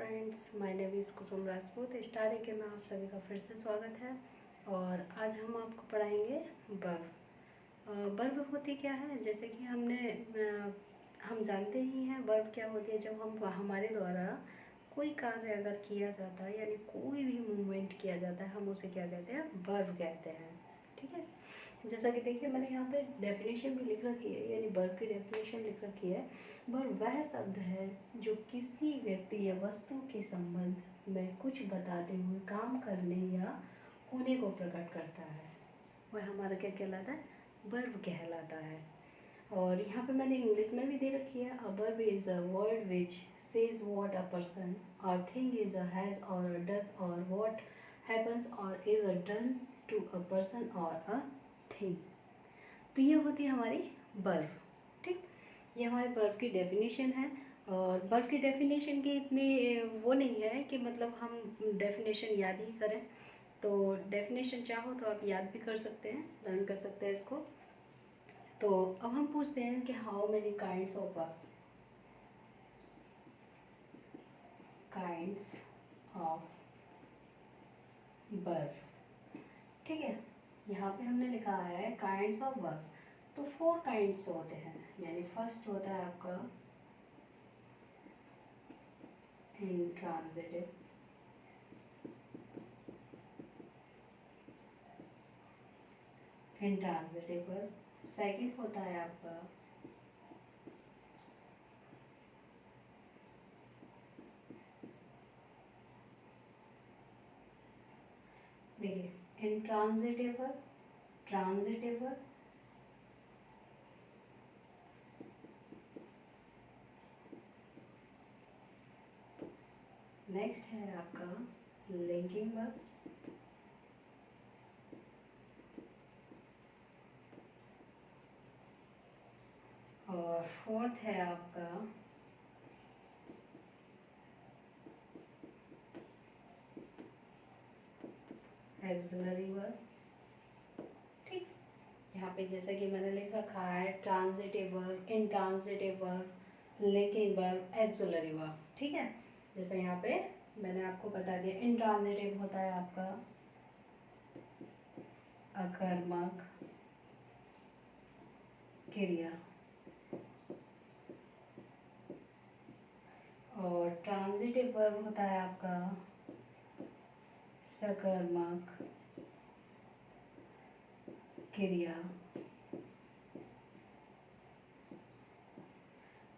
Friends, my name is Kusum Rajput. Star के में आप सभी का फिर से स्वागत है। और आज हम आपको पढ़ाएंगे वर्ब। वर्ब होती क्या है, जैसे कि हम जानते ही हैं वर्ब क्या होती है। जब हम हमारे द्वारा कोई कार्य अगर किया जाता है, यानी कोई भी मूवमेंट किया जाता है, हम उसे क्या कहते हैं, वर्ब कहते हैं। ठीक है, जैसा कि देखिए मैंने यहाँ पे डेफिनेशन भी लिख रखी है, यानी वर्ब की डेफिनेशन लिख रखी है। वर्ब वह शब्द है जो किसी व्यक्ति या वस्तु के संबंध में कुछ बताते हुए काम करने या होने को प्रकट करता है, वह हमारा क्या कहलाता है, वर्ब कहलाता है। और यहाँ पे मैंने इंग्लिश में भी दे रखी है, a verb is a word which says what a person और थिंग इज अ हैज और डज और व्हाट हैपन्स और is a done to a person और अ थिंग। तो ये होती है हमारी वर्ब। ठीक, ये हमारे वर्ब की डेफिनेशन है। और वर्ब की डेफिनेशन की इतनी वो नहीं है कि मतलब हम डेफिनेशन याद ही करें। तो डेफिनेशन चाहो तो आप याद भी कर सकते हैं, लर्न कर सकते हैं इसको। तो अब हम पूछते हैं कि how many kinds of verb, kinds of verb. ठीक है, यहाँ पे हमने लिखा है काइंड्स ऑफ वर्ब। तो 4 काइंड्स होते हैं, यानी फर्स्ट होता है आपका इंट्रांजिटिव, इंट्रांजिटिव वर्ब। सेकंड होता है आपका देखिए intransitive verb, transitive verb, next है आपका लिंकिंग वर्ब, और फोर्थ है आपका एक्सिलरी वर्ब। ठीक, यहाँ पे जैसे कि मैंने लिख रखा है transitive verb, intransitive verb, linking verb, axillary verb. ठीक है, जैसे यहाँ पे मैंने आपको बता दिया, इंट्रांजिटिव होता है आपका अकर्मक क्रिया, और ट्रांजिटिव वर्ब होता है आपका सकर्मक क्रिया,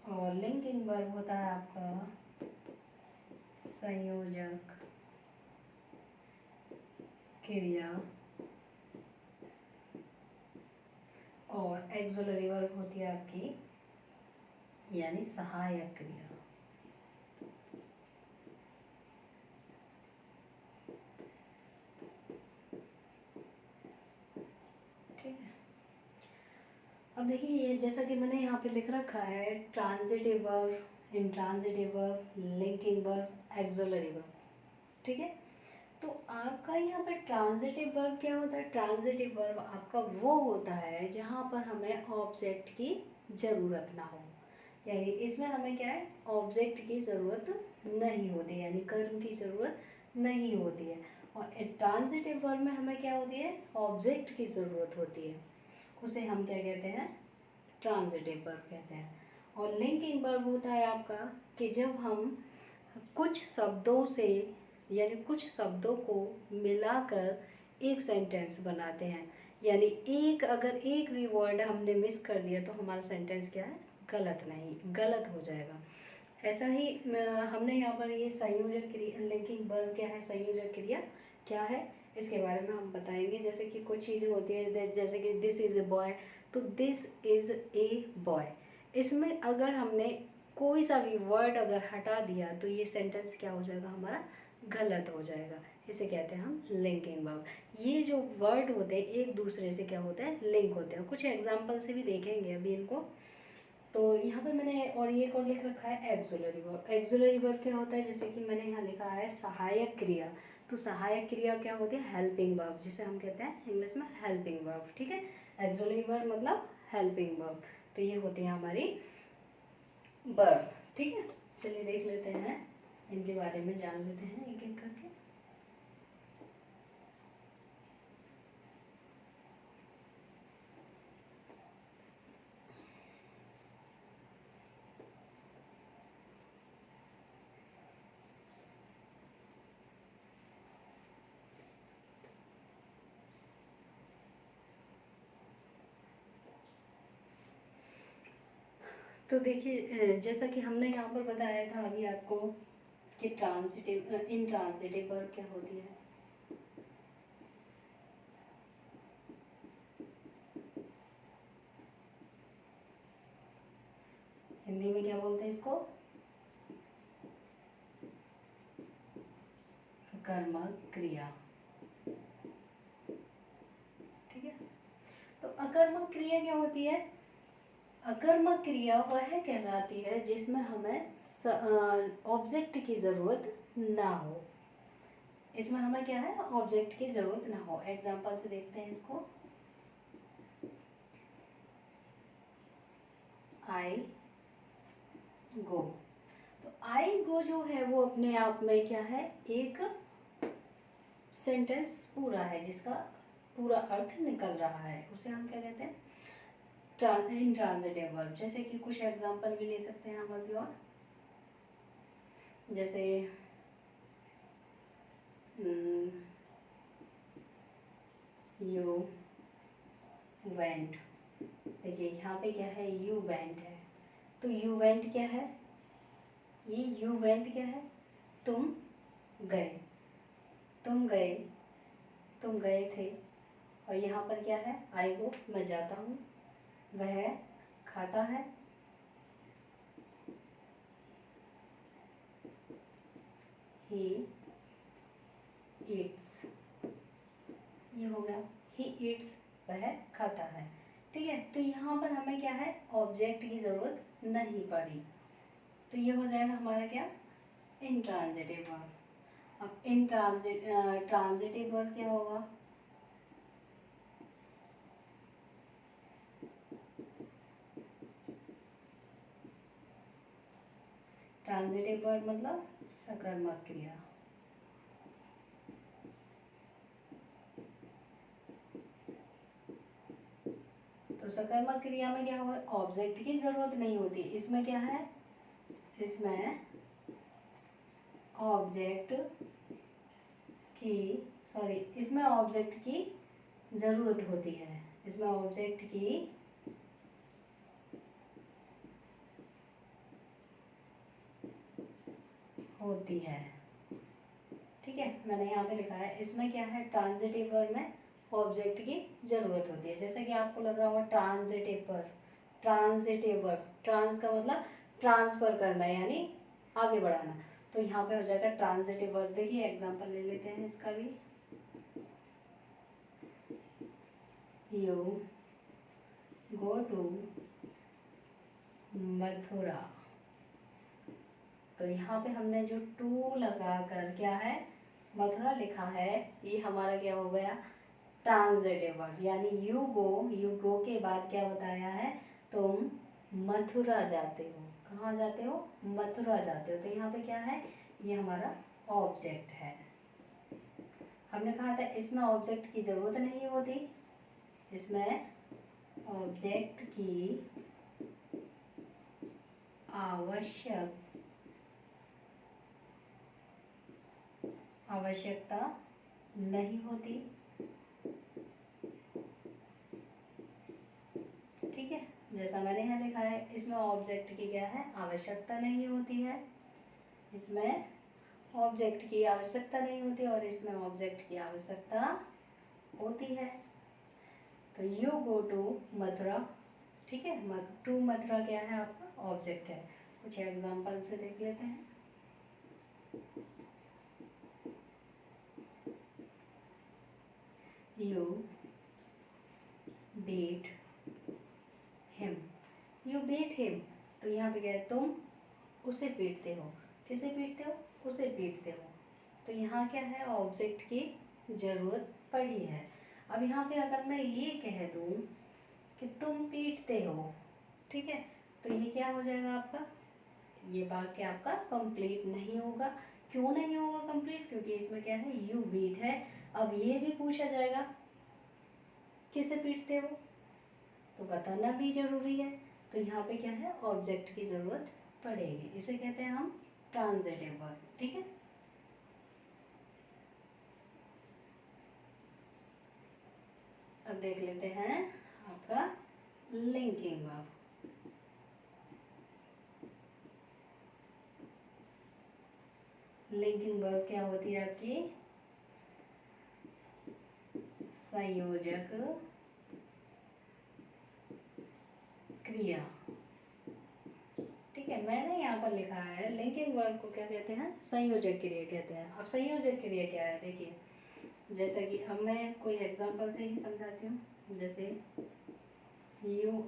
और लिंकिंग वर्ब होता है आपका संयोजक क्रिया, और एक्सिलरी वर्ब होती है आपकी यानी सहायक क्रिया। ठीक है, अब देखिए ये जैसा कि मैंने यहाँ पे लिख रखा है transitive verb, intransitive verb, linking verb, axillary verb. ठीक है, तो आपका यहाँ पे ट्रांजिटिव वर्ब क्या होता है, ट्रांजिटिव वर्ब आपका वो होता है जहाँ पर हमें ऑब्जेक्ट की ज़रूरत ना हो, यानी इसमें हमें क्या है, ऑब्जेक्ट की ज़रूरत नहीं होती, यानी कर्म की ज़रूरत नहीं होती है। और ट्रांजिटिव वर्ब में हमें क्या होती है, ऑब्जेक्ट की ज़रूरत होती है, उसे हम क्या कहते हैं, ट्रांजिटिव वर्ब कहते हैं। और लिंकिंग वर्ब होता है आपका कि जब हम कुछ शब्दों से, यानी कुछ शब्दों को मिलाकर एक सेंटेंस बनाते हैं, यानी अगर एक भी वर्ड हमने मिस कर दिया तो हमारा सेंटेंस क्या है, गलत नहीं, गलत हो जाएगा। ऐसा ही हमने यहाँ पर ये संयोजक क्रिया, लिंकिंग वर्ब क्या है, संयोजक क्रिया क्या है, इसके बारे में हम बताएंगे। जैसे कि कुछ चीज़ें होती है, जैसे कि दिस इज़ ए बॉय, तो दिस इज़ ए बॉय, इसमें अगर हमने कोई सा भी वर्ड अगर हटा दिया तो ये सेंटेंस क्या हो जाएगा, हमारा गलत हो जाएगा। इसे कहते हैं हम लिंकिंग वर्ब। ये जो वर्ड होते हैं एक दूसरे से क्या होते हैं, लिंक होते हैं। कुछ एग्जांपल से भी देखेंगे अभी इनको। तो यहाँ पे मैंने और ये और लिख रखा है एक्सिलरी वर्ब। एक्सिलरी वर्ब क्या होता है, जैसे कि मैंने यहाँ लिखा है सहायक क्रिया, तो सहायक क्रिया क्या होती है, हेल्पिंग वर्ब, जिसे हम कहते हैं इंग्लिश में हेल्पिंग वर्ब। ठीक है, एक्सिलरी वर्ब मतलब हेल्पिंग वर्ब। तो ये होती है हमारी वर्ब। ठीक है, चलिए देख लेते हैं इनके बारे में जान लेते हैं एक एक करके। तो देखिए जैसा कि हमने यहाँ पर बताया था अभी आपको कि ट्रांजिटिव इंट्रांजिटिव वर्ब क्या होती है। हिंदी में क्या बोलते हैं इसको? अकर्मक क्रिया। ठीक है, तो अकर्मक क्रिया क्या होती है? अकर्मक क्रिया वह कहलाती है जिसमें हमें ऑब्जेक्ट की ज़रूरत ना हो। इसमें हमें क्या है? ऑब्जेक्ट की ज़रूरत ना हो। एग्जाम्पल से देखते हैं इसको। आई गो। तो आई गो जो है वो अपने आप में क्या है? एक सेंटेंस पूरा है जिसका पूरा अर्थ निकल रहा है, उसे हम क्या कहते हैं? Intransitive verb. जैसे कि कुछ एग्जांपल भी ले सकते हैं हम अभी और, जैसे यू वेंट। देखिए यहाँ पे क्या है? यू वेंट है। तो यू वेंट क्या है? ये यू वेंट क्या है? तुम गए, तुम गए, तुम गए थे। और यहाँ पर क्या है? आई गो, मैं जाता हूँ। वह खाता है, ही ईट्स। ये हो गया ही ईट्स, वह खाता है। ठीक है, तो यहाँ पर हमें क्या है? ऑब्जेक्ट की ज़रूरत नहीं पड़ी। तो ये हो जाएगा हमारा क्या? Intransitive verb. अब ट्रांजिटिव वर्ब क्या होगा? ट्रांजिटिव वर्ब मतलब सकर्मक क्रिया। तो सकर्मक क्रिया में क्या होगा? ऑब्जेक्ट की जरूरत नहीं होती। इसमें क्या है? इसमें ऑब्जेक्ट की इसमें ऑब्जेक्ट की जरूरत होती है। इसमें ऑब्जेक्ट की होती है। ठीक है, मैंने यहाँ पे लिखा है। इसमें क्या है? ट्रांजिटिव वर्ब में ऑब्जेक्ट की जरूरत होती है। जैसे कि आपको लग रहा होगा transitive verb, transitive verb, trans का मतलब ट्रांसफर करना यानी आगे बढ़ाना। तो यहाँ पे हो जाएगा ट्रांजिटिव वर्ब। देखिए एग्जांपल ले लेते हैं इसका भी। You go to Mathura. तो यहाँ पे हमने जो टू लगा कर क्या है? मथुरा लिखा है। ये हमारा क्या हो गया? Transitive verb. यानी यू गो के बाद क्या बताया है? तुम मथुरा जाते हो। कहाँ जाते हो? मथुरा जाते हो। तो यहाँ पे क्या है? ये हमारा ऑब्जेक्ट है। हमने कहा था इसमें ऑब्जेक्ट की जरूरत नहीं होती। इसमें ऑब्जेक्ट की आवश्यकता नहीं होती। ठीक है, जैसा मैंने यहाँ लिखा है, इसमें ऑब्जेक्ट की क्या है? आवश्यकता नहीं होती है। इसमें ऑब्जेक्ट की आवश्यकता नहीं होती और इसमें ऑब्जेक्ट की आवश्यकता होती है। तो यू गो टू मथुरा। ठीक है, टू मथुरा क्या है? आपका ऑब्जेक्ट है। कुछ एग्जांपल से देख लेते हैं। You beat him. You beat him. तो यहाँ पे क्या है? तुम उसे पीटते हो। किसे पीटते हो? उसे पीटते हो। तो यहाँ क्या है? ऑब्जेक्ट की जरूरत पड़ी है। अब यहाँ पे अगर मैं ये कह दूँ कि तुम पीटते हो, ठीक है, तो ये क्या हो जाएगा आपका? ये वाक्य आपका कंप्लीट नहीं होगा। क्यों नहीं होगा कंप्लीट? क्योंकि इसमें क्या है, यू बीट है। अब ये भी पूछा जाएगा किसे पीटते हो, तो बताना भी जरूरी है। तो यहाँ पे क्या है, ऑब्जेक्ट की जरूरत पड़ेगी। इसे कहते हैं हम ट्रांजिटिव वर्ब। ठीक है, अब देख लेते हैं आपका लिंकिंग वर्ब। लिंकिंग वर्ब क्या होती है आपकी, संयोजक क्रिया। ठीक है, मैंने यहाँ पर लिखा है लिंकिंग वर्ब को क्या कहते हैं, संयोजक क्रिया कहते हैं। अब संयोजक क्रिया क्या है, देखिए जैसा कि अब मैं कोई एग्जांपल से ही समझाती हूँ। जैसे you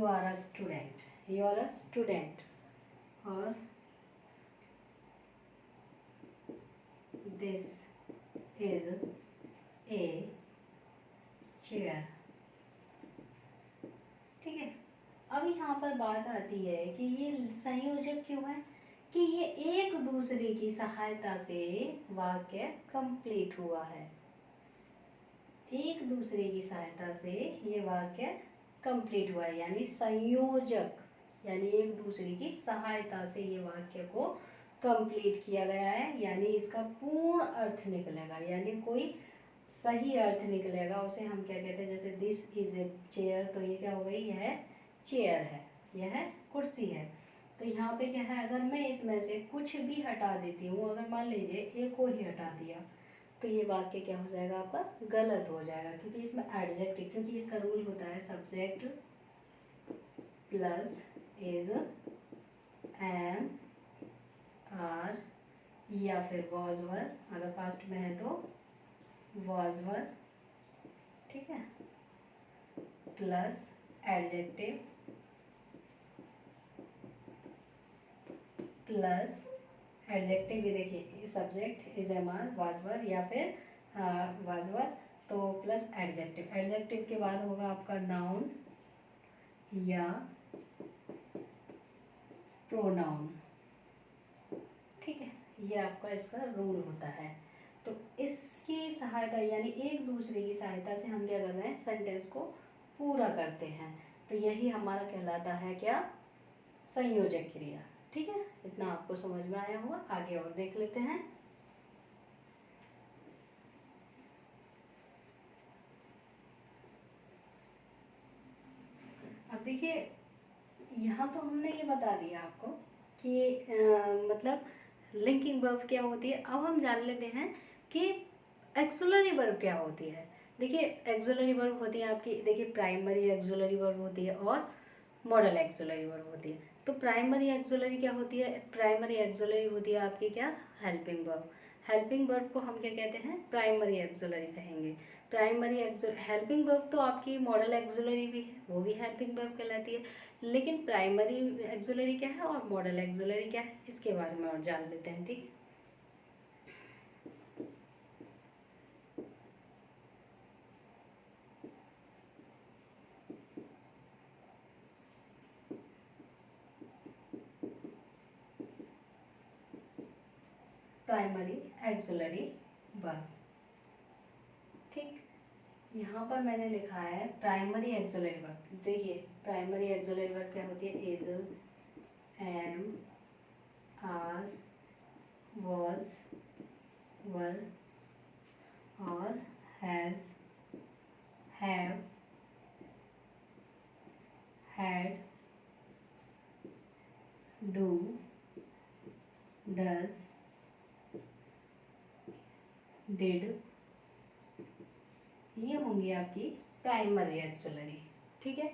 are a student, you are a student, और दिस इज ए चेयर। ठीक है, अब यहाँ पर बात आती है कि ये संयोजक क्यों है, कि ये एक दूसरे की सहायता से वाक्य कंप्लीट हुआ है। एक दूसरे की सहायता से ये वाक्य कंप्लीट हुआ है, यानी संयोजक, यानी एक दूसरे की सहायता से ये वाक्य को कंप्लीट किया गया है, यानी इसका पूर्ण अर्थ निकलेगा, यानी कोई सही अर्थ निकलेगा। उसे हम क्या कहते हैं, जैसे दिस इज ए चेयर, तो ये क्या हो गई, यह चेयर है, यह कुर्सी है। तो यहाँ पे क्या है, अगर मैं इसमें से कुछ भी हटा देती हूँ, अगर मान लीजिए एक को ही हटा दिया, तो ये वाक्य क्या हो जाएगा आपका, गलत हो जाएगा। क्योंकि इसमें एडजेक्टिव, क्योंकि इसका रूल होता है subject plus is, am, are, या फिर वॉज वर, अगर पास्ट में है तो वॉज वर। ठीक है, प्लस एडजेक्टिव प्लस एडजेक्टिव भी देखिए, subject is, am, are, was were, या फिर वाज वर, तो प्लस एडजेक्टिव। एडजेक्टिव के बाद होगा आपका नाउन या प्रोनाउन। ठीक है, ये आपका इसका रूल होता है। तो इसकी सहायता, यानी एक दूसरे की सहायता से हम क्या कर रहे हैं, सेंटेंस को पूरा करते हैं। तो यही हमारा कहलाता है क्या, संयोजक क्रिया। ठीक है, इतना आपको समझ में आया होगा। आगे और देख लेते हैं। अब देखिए, यहाँ तो हमने ये बता दिया आपको कि मतलब लिंकिंग वर्ब क्या होती है। अब हम जान लेते हैं कि एक्सुलरी वर्ब क्या होती है। देखिए, एक्सुलरी वर्ब होती है आपकी, देखिए प्राइमरी एक्सुलरी वर्ब होती है और मॉडल एक्सुलरी वर्ब होती है। तो प्राइमरी एक्सुलरी क्या होती है, प्राइमरी एक्सुलरी होती है आपकी क्या, हेल्पिंग वर्ब। हेल्पिंग वर्ब को हम क्या कहते हैं, प्राइमरी एक्सुलरी कहेंगे। प्राइमरी हेल्पिंग वर्ब तो आपकी मॉडल एक्सुलरी भी है, वो भी हेल्पिंग वर्ब कहलाती है। लेकिन प्राइमरी एक्सुलरी क्या है और मॉडल एक्सुलरी क्या है, इसके बारे में और जान लेते हैं। ठीक, प्राइमरी एक्सुलरी वर्ब। ठीक, यहाँ पर मैंने लिखा है प्राइमरी एक्सुलरी वर्ब। देखिए, प्राइमरी एक्सुलरी वर्ब क्या होती है, is, am, are, was, were, और has, have, had, do, does, did, ये होंगी आपकी प्राइमरी एक्सुलरी। ठीक है,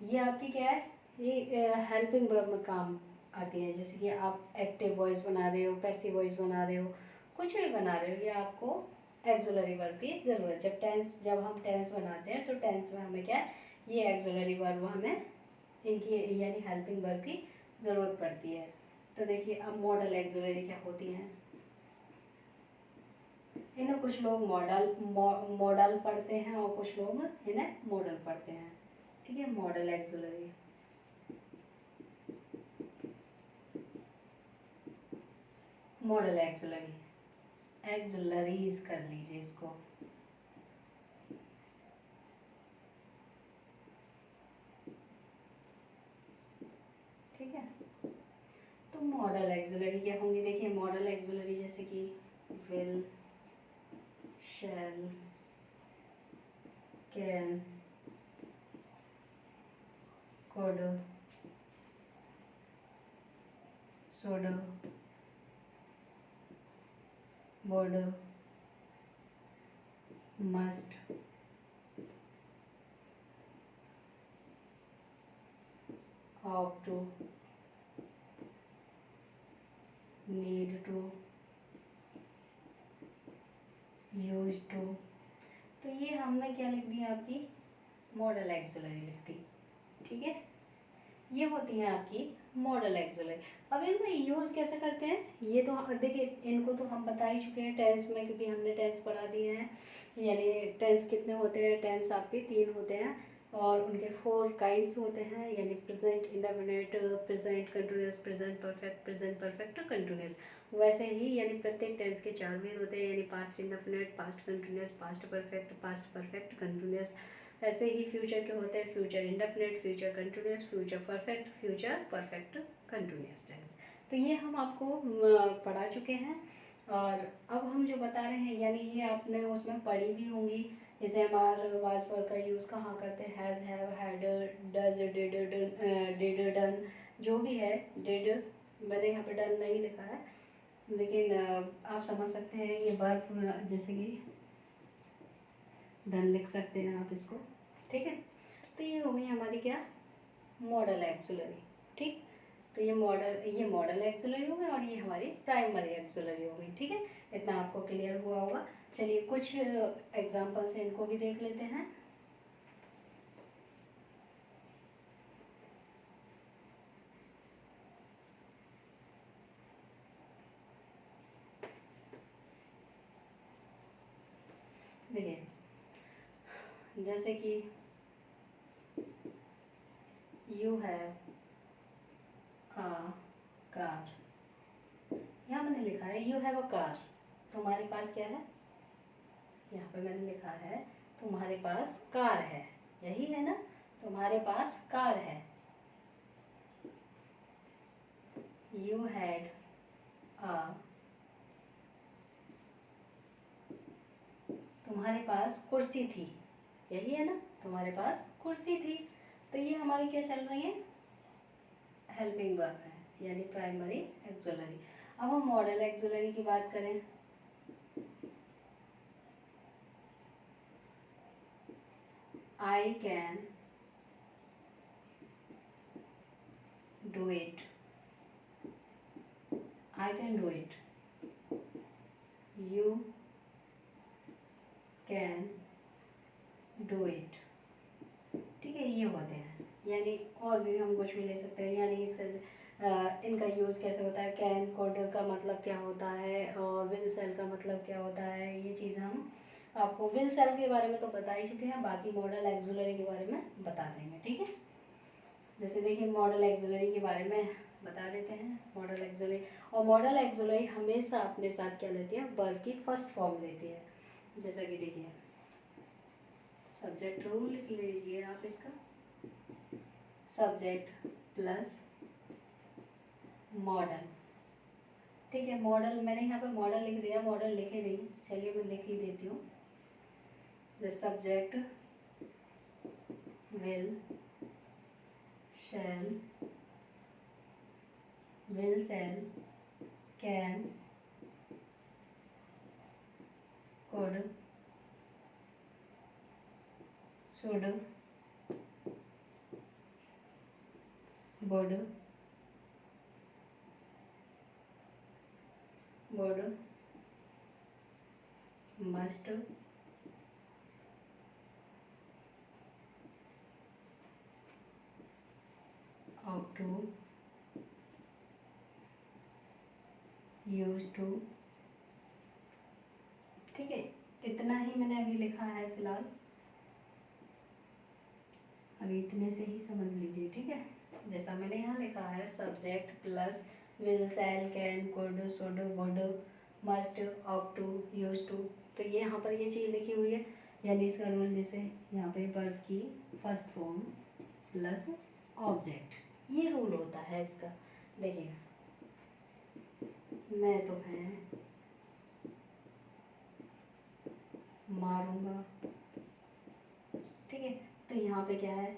ये आपकी क्या है, ये हेल्पिंग वर्ब में काम आती है। जैसे कि आप एक्टिव वॉइस बना रहे हो, पैसिव वॉइस बना रहे हो, कुछ भी बना रहे हो, ये आपको एक्सुलरी वर्ब की ज़रूरत। जब हम टेंस बनाते हैं तो टेंस में हमें क्या है, ये एक्सुलरी वर्ब हमें इनकी यानी हेल्पिंग वर्ब की ज़रूरत पड़ती है। तो देखिए, अब मॉडल एक्सुलरी क्या होती हैं। इन्हें कुछ लोग मॉडल पढ़ते हैं और कुछ लोग इन्हें मॉडल पढ़ते हैं। ठीक है, मॉडल एक्सुलरी। मॉडल एक्सुलरी, एक्सुलरीज कर लीजिए इसको। ठीक है, तो मॉडल एक्सुलरी क्या होंगी, देखिए मॉडल एक्सुलरी जैसे कि will, shall, can, could, should, would, must, ought to, need to, used to। तो ये हमने क्या लिख दिया, आपकी मॉडल एक्सुलरी लिख दी। ठीक है, ये होती है आपकी मॉडल एक्सुलरी। अब इनका यूज़ कैसे करते हैं, ये तो देखिए इनको तो हम बता ही चुके हैं टेंस में, क्योंकि हमने टेंस पढ़ा दिए हैं। यानी टेंस कितने होते हैं, टेंस आपके 3 होते हैं और उनके 4 काइंड्स होते हैं, यानी present indefinite, present continuous, present perfect continuous. वैसे ही यानी प्रत्येक टेंस के 4 भेद होते हैं, यानी past indefinite, past continuous, past perfect continuous. ऐसे ही फ्यूचर के होते हैं, future indefinite, future continuous, future perfect continuous tense. तो ये हम आपको पढ़ा चुके हैं। और अब हम जो बता रहे हैं, यानी ये आपने उसमें पढ़ी भी होंगी। जैसे हमारे वाज वर्ब का यूज़ कहाँ करते हैं, has, have, had, does, did, done, जो भी है। डिड, मैंने यहाँ पे डन नहीं लिखा है, लेकिन आप समझ सकते हैं ये वर्ब, जैसे कि डन लिख सकते हैं आप इसको। ठीक है, तो ये हो गई हमारी क्या, मॉडल एक्सुलरी। ठीक, तो ये मॉडल एक्सुलरी हो गई और ये हमारी प्राइमरी एक्सुलरी हो गई। ठीक है, इतना आपको क्लियर हुआ होगा। चलिए कुछ एग्जांपल से इनको भी देख लेते हैं। देखिए जैसे कि यू हैव अ कार, यहाँ मैंने लिखा है यू हैव अ कार, तुम्हारे पास क्या है, यहाँ पे मैंने लिखा है तुम्हारे पास कार है, यही है ना, तुम्हारे पास कार है। यू हैड अ, तुम्हारे पास कुर्सी थी, यही है ना, तुम्हारे पास कुर्सी थी। तो ये हमारी क्या चल रही है, हेल्पिंग वर्ब है, यानी प्राइमरी एक्सुलरी। अब हम मॉडल एक्सुलरी की बात करें, I can do it, I can do it, you can do it. ठीक है, ये होते हैं, यानी और भी हम कुछ भी ले सकते हैं। यानी इसका इनका यूज़ कैसे होता है, कैन कोड का मतलब क्या होता है और विल सेल का मतलब क्या होता है, ये चीज़ हम आपको विल सेल के बारे में तो बता ही चुके हैं, बाकी मॉडल एक्सुलरी के बारे में बता देंगे। ठीक है, जैसे देखिए मॉडल एक्सुलरी के बारे में बता देते हैं। मॉडल एक्सुलरी, और मॉडल एक्सुलरी हमेशा अपने साथ क्या लेती है, वर्ब की फर्स्ट फॉर्म लेती है। जैसा कि देखिए सब्जेक्ट रूल लिख लीजिए आप इसका, सब्जेक्ट प्लस मॉडल। ठीक है, मॉडल मैंने यहाँ पे मॉडल लिख दिया, मॉडल लिखे नहीं, चलिए मैं लिख ही देती हूँ। The subject will, shall, will shall, can, could, should, would, must, ought to, used to। ठीक है, इतना ही मैंने अभी लिखा है फिलहाल, अभी इतने से ही समझ लीजिए। ठीक है, जैसा मैंने यहाँ लिखा है subject plus will, shall, can, could, should, would, must, ought to, used to. तो ये यहाँ पर ये चीज़ लिखी हुई है, यानी इसका रूल जैसे यहाँ पे वर्ब की फर्स्ट फॉर्म प्लस ऑब्जेक्ट, ये रूल होता है इसका। देखिए, मैं तुम्हें मारूंगा। ठीक है, तो यहाँ पे क्या है,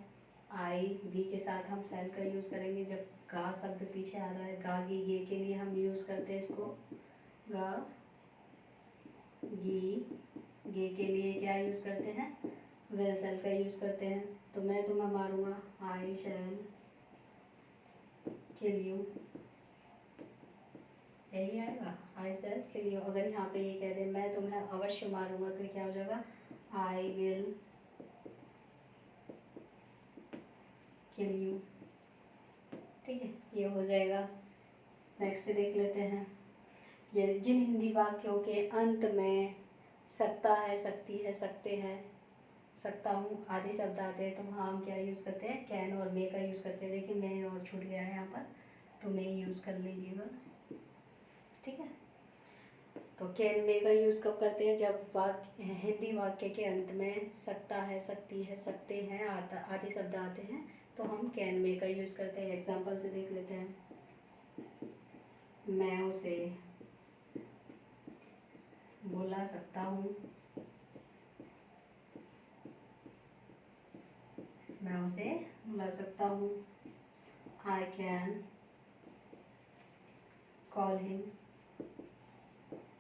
आई वी के साथ हम सेल का यूज़ करेंगे। जब गा शब्द पीछे आ रहा है, गा गी गे के लिए हम यूज़ करते हैं इसको, गा गी गे के लिए क्या यूज़ करते हैं, विल सेल का यूज़ करते हैं। तो मैं तुम्हें मारूंगा, आई शैल किल यू, यही आएगा, आई शैल किल यू। अगर यहाँ पे ये कह दे मैं तुम्हें अवश्य मारूंगा, तो क्या हो जाएगा, आई विल किल यू। ठीक है, ये हो जाएगा। नेक्स्ट देख लेते हैं, ये जिन हिंदी वाक्यों के अंत में सकता है, सकती है, सकते हैं, सकता हूँ आदि शब्द आते हैं, तो वहाँ हम क्या यूज़ करते हैं, कैन और मे का यूज़ करते हैं। देखिए मे और छूट गया है यहाँ पर, तो मे यूज़ कर लीजिएगा। ठीक है, तो कैन मे का यूज़ कब करते हैं, जब वाक्य हिंदी वाक्य के अंत में सकता है, सकती है, सकते हैं आदि शब्द आते हैं, तो हम कैन मे का यूज़ करते हैं। एग्जाम्पल से देख लेते हैं, मैं उसे बुला सकता हूँ, मैं उसे बुला सकता हूँ, आई कैन कॉल हिम।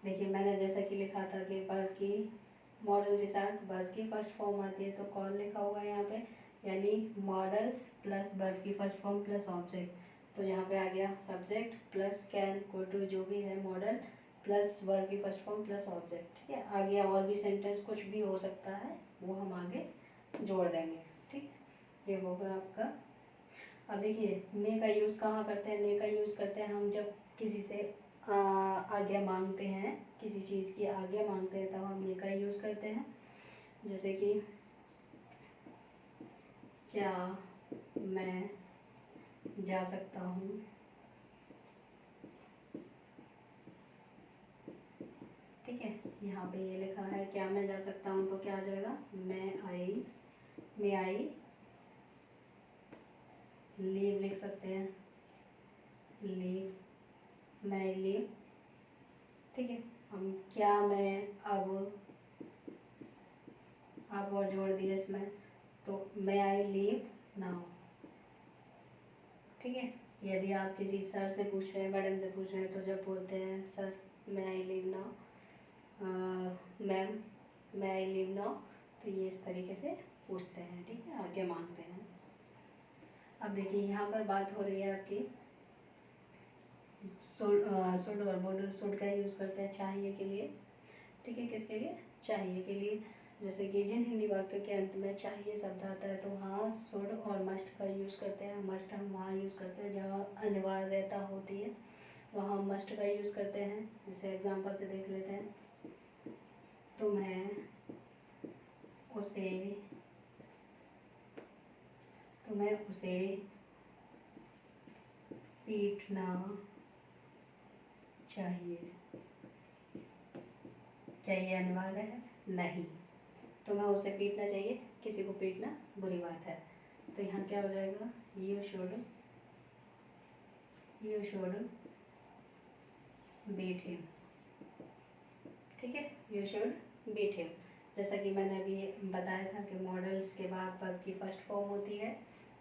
देखिए मैंने जैसा कि लिखा था कि वर्ब की मॉडल के साथ वर्ब की फर्स्ट फॉर्म आती है, तो कॉल लिखा हुआ है यहाँ पे, यानी मॉडल्स प्लस वर्ब की फर्स्ट फॉर्म प्लस ऑब्जेक्ट। तो यहाँ पे आ गया सब्जेक्ट प्लस कैन कुड जो भी है मॉडल प्लस वर्ब की फर्स्ट फॉर्म प्लस ऑब्जेक्ट। ठीक है, आ गया और भी सेंटेंस कुछ भी हो सकता है, वो हम आगे जोड़ देंगे। ठीक, ये होगा आपका। अब देखिए मे का यूज़ कहाँ करते हैं, मे का यूज़ करते हैं हम जब किसी से आज्ञा मांगते हैं, किसी चीज़ की आज्ञा मांगते हैं, तब हम मे का यूज़ करते हैं। जैसे कि क्या मैं जा सकता हूँ, ठीक है, यहाँ पे ये लिखा है क्या मैं जा सकता हूँ, तो क्या आ जाएगा, मैं आई लीव लिख सकते हैं, लीव, मैं लीव। ठीक है, हम क्या मैं अब और जोड़ दिए इसमें, तो मैं आई लीव नाउ। ठीक है, यदि आप किसी सर से पूछ रहे हैं, मैडम से पूछ रहे हैं, तो जब बोलते हैं सर मैं आई लीव नाउ, मैम मैं आई लीव नाउ, तो ये इस तरीके से पूछते हैं। ठीक है, आगे मांगते हैं। अब देखिए यहाँ पर बात हो रही है आपकी शुड और वुड। शुड का यूज़ करते हैं चाहिए के लिए। ठीक है, किसके लिए, चाहिए के लिए। जैसे कि जिन हिंदी वाक्यों के अंत में चाहिए शब्द आता है, तो वहाँ शुड और मस्ट का यूज़ करते हैं। मस्ट हम वहाँ यूज़ करते हैं जहाँ अनिवार्यता होती है, वहाँ हम मस्ट का यूज़ करते हैं। जैसे एग्जांपल से देख लेते हैं, तुम्हें उसे पीटना चाहिए। क्या ये अनिवार्य है, नहीं। तुम्हें उसे पीटना चाहिए, किसी को पीटना बुरी बात है, तो यहाँ क्या हो जाएगा, यू शुड बीट हिम। ठीक है, यू शुड बीट हिम। जैसा कि मैंने अभी बताया था कि मॉडल्स के बाद वर्ब की फर्स्ट फॉर्म होती है।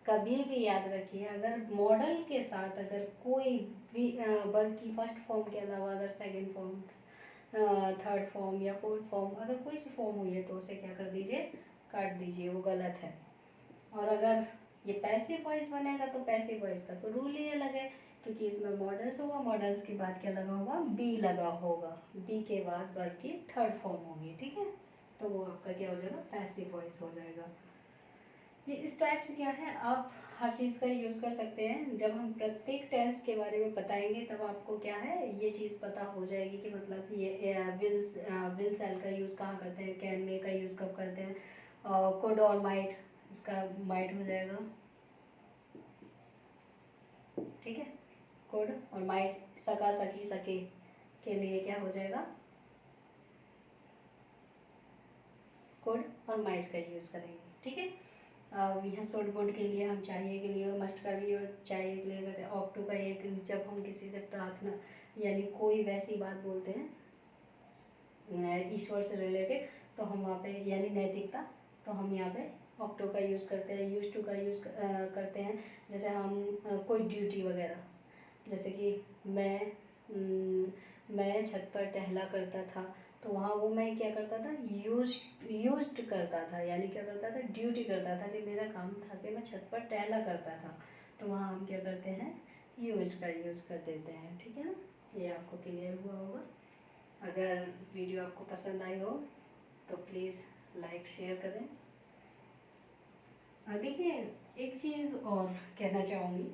कभी भी याद रखिए, अगर मॉडल के साथ अगर कोई भी वर्ब की फर्स्ट फॉर्म के अलावा अगर सेकंड फॉर्म, थर्ड फॉर्म या फोर्थ फॉर्म अगर कोई सी फॉर्म हुई है, तो उसे क्या कर दीजिए, काट दीजिए, वो गलत है। और अगर ये पैसिव वॉइस बनेगा, तो पैसिव वॉइस का तो रूल ही अलग है, क्योंकि इसमें मॉडल्स होगा, मॉडल्स के बाद क्या लगा होगा, बी लगा होगा, बी के बाद वर्ब की थर्ड फॉर्म होगी। ठीक है, तो वो आपका क्या हो जाएगा, पैसिव वॉइस हो जाएगा। ये इस टाइप से क्या है, आप हर चीज़ का यूज़ कर सकते हैं। जब हम प्रत्येक टेंस के बारे में बताएंगे तब आपको क्या है ये चीज़ पता हो जाएगी कि मतलब ये विल सेल का यूज़ कहाँ करते हैं, कैन में का यूज़ कब करते हैं, और कुड और माइट, इसका माइट हो जाएगा, ठीक है। कुड और माइट, सका सकी सके के लिए क्या हो जाएगा, कुड और माइट का यूज़ करेंगे, ठीक है। यहाँ शुड वुड के लिए हम चाहिए के लिए, मस्ट का भी और चाहिए के लिए करते हैं। ऑक्ट टू का एक, जब हम किसी से प्रार्थना यानी कोई वैसी बात बोलते हैं ईश्वर से रिलेटेड, तो हम वहाँ पे यानी नैतिकता, तो हम यहाँ पे ऑक्ट टू का यूज़ करते हैं। यूज टू का यूज़ करते हैं जैसे हम कोई ड्यूटी वगैरह, जैसे कि मैं छत पर टहला करता था, तो वहाँ वो मैं क्या करता था, यूज्ड करता था, यानी क्या करता था, ड्यूटी करता था कि मेरा काम था कि मैं छत पर टहला करता था, तो वहाँ हम क्या करते हैं, यूज्ड का यूज़ कर देते हैं, ठीक है ना। ये आपको क्लियर हुआ होगा। अगर वीडियो आपको पसंद आई हो तो प्लीज़ लाइक शेयर करें। देखिए एक चीज़ और कहना चाहूँगी